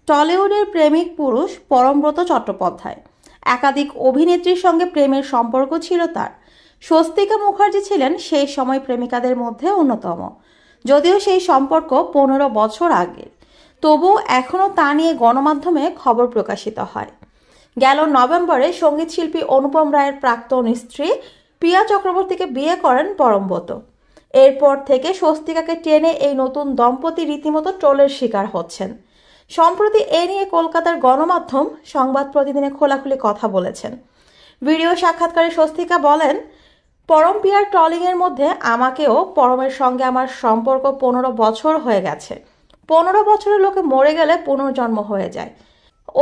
টলিউডের প্রেমিক পুরুষ পরমব্রত চট্টোপাধ্যায়। একাধিক অভিনেত্রীর সঙ্গে প্রেমের সম্পর্ক ছিল তার। স্বস্তিকা মুখার্জি ছিলেন সেই সময় প্রেমিকাদের মধ্যে অন্যতম। যদিও সেই সম্পর্ক 15 বছর আগে, তবুও এখনও তা নিয়ে গণমাধ্যমে খবর প্রকাশিত হয়। গেল নভেম্বরে সঙ্গীত শিল্পী অনুপম রায়ের প্রাক্তন স্ত্রী পিয়া চক্রবর্তীকে বিয়ে করেন পরমব্রত। এরপর থেকে স্বস্তিকাকে টেনে এই নতুন দম্পতি রীতিমতো ট্রোলের শিকার হচ্ছেন। সম্প্রতি এ নিয়ে কলকাতার গণমাধ্যম সংবাদ প্রতিদিনে খোলাখুলি কথা বলেছেন। ভিডিও সাক্ষাৎকারে স্বস্তিকা বলেন, পরম পিয়ার ট্রলিংয়ের মধ্যে আমাকেও পরমের সঙ্গে আমার সম্পর্ক 15 বছর হয়ে গেছে। 15 বছরের লোকে মরে গেলে পুনর্জন্ম হয়ে যায়।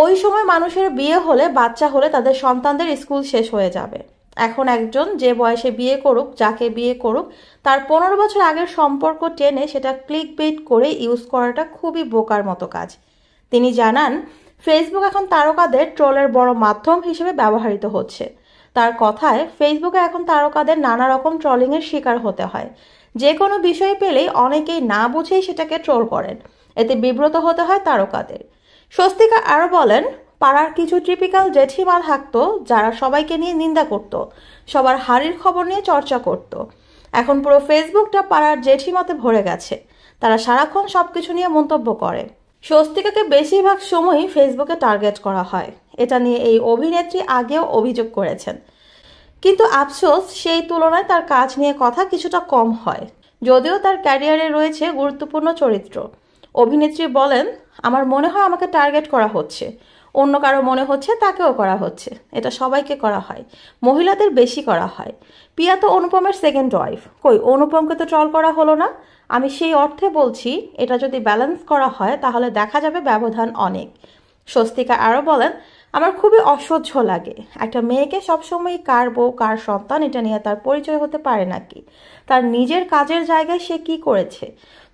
ওই সময় মানুষের বিয়ে হলে, বাচ্চা হলে তাদের সন্তানদের স্কুল শেষ হয়ে যাবে। এখন একজন যে বয়সে বিয়ে করুক, যাকে বিয়ে করুক, তার 15 বছর আগের সম্পর্ক টেনে সেটা ক্লিক বেট করে ইউজ করাটা খুবই বোকার মতো কাজ। তিনি জানান, ফেসবুক এখন তারকাদের ট্রোলের বড় মাধ্যম হিসেবে ব্যবহৃত হচ্ছে। তার কথায়, ফেসবুকে এখন তারকাদের নানা রকম ট্রলিংয়ের শিকার হতে হয়। যে কোনো বিষয় পেলেই অনেকেই না বুঝেই সেটাকে ট্রোল করেন। এতে বিব্রত হতে হয় তারকাদের। স্বস্তিকা আরও বলেন, পাড়ার কিছু টিপিক্যাল জেঠিমা থাকতো যারা সবাইকে নিয়ে নিন্দা করত, সবার হাড়ির খবর নিয়ে চর্চা করত। এখন পুরো ফেসবুকটা পাড়ার জেঠিমাতে ভরে গেছে। তারা সারাক্ষণ সবকিছু নিয়ে মন্তব্য করে। স্বস্তিকাকে বেশিরভাগ সময়ই ফেসবুকে টার্গেট করা হয়। এটা নিয়ে এই অভিনেত্রী আগেও অভিযোগ করেছেন, কিন্তু আফসোস সেই তুলনায় তার কাজ নিয়ে কথা কিছুটা কম হয়। যদিও তার ক্যারিয়ারে রয়েছে গুরুত্বপূর্ণ চরিত্র। অভিনেত্রী বলেন, আমার মনে হয় আমাকে টার্গেট করা হচ্ছে, অন্য কারো মনে হচ্ছে তাকেও করা হচ্ছে। এটা সবাইকে করা হয়, মহিলাদের বেশি করা হয়। পিয়া তো অনুপমের সেকেন্ড ওয়াইফ, কই অনুপমকে তো ট্রল করা হলো না। আমি সেই অর্থে বলছি, এটা যদি ব্যালেন্স করা হয় তাহলে দেখা যাবে ব্যবধান অনেক। স্বস্তিকা আরও বলেন, আমার খুবই অসহ্য লাগে একটা মেয়েকে সবসময় কার বউ কার সন্তান এটা নিয়ে তার পরিচয় হতে পারে নাকি। তার নিজের কাজের জায়গায় সে কি করেছে,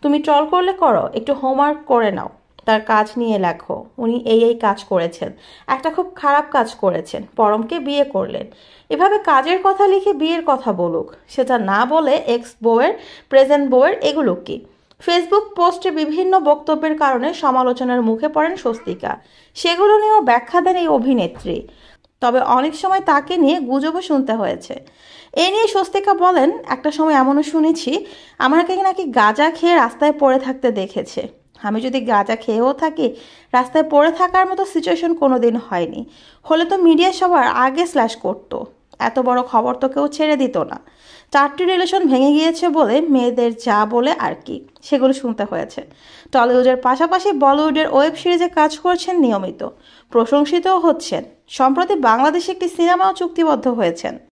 তুমি ট্রল করলে করো, একটু হোমওয়ার্ক করে নাও, তার কাজ নিয়ে লেখো। উনি এই কাজ করেছেন, একটা খুব খারাপ কাজ করেছেন, পরমকে বিয়ে করলেন। এভাবে কাজের কথা লিখে বিয়ের কথা বলুক, সেটা না বলে এক্স বউয়ের, প্রেজেন্ট বউয়ের এগুলো কি। ফেসবুক পোস্টে বিভিন্ন বক্তব্যের কারণে সমালোচনার মুখে পড়েন স্বস্তিকা। সেগুলো নিয়েও ব্যাখ্যা দেন এই অভিনেত্রী। তবে অনেক সময় তাকে নিয়ে গুজবও শুনতে হয়েছে। এ নিয়ে স্বস্তিকা বলেন, একটা সময় এমনও শুনেছি আমাকে নাকি গাঁজা খেয়ে রাস্তায় পড়ে থাকতে দেখেছে। আমি যদি গাঁজা খেয়েও থাকি, রাস্তায় পড়ে থাকার মতো সিচুয়েশন কোনোদিন হয়নি। হলে তো মিডিয়া সবার আগে স্ল্যাশ করতো। এত বড় খবর তো কেউ ছেড়ে দিত না। 4টি রিলেশন ভেঙে গিয়েছে বলে মেয়েদের যা বলে আর কি, সেগুলো শুনতে হয়েছে। টলিউডের পাশাপাশি বলিউডের ওয়েব সিরিজে কাজ করছেন নিয়মিত, প্রশংসিতও হচ্ছেন। সম্প্রতি বাংলাদেশে একটি সিনেমাও চুক্তিবদ্ধ হয়েছেন।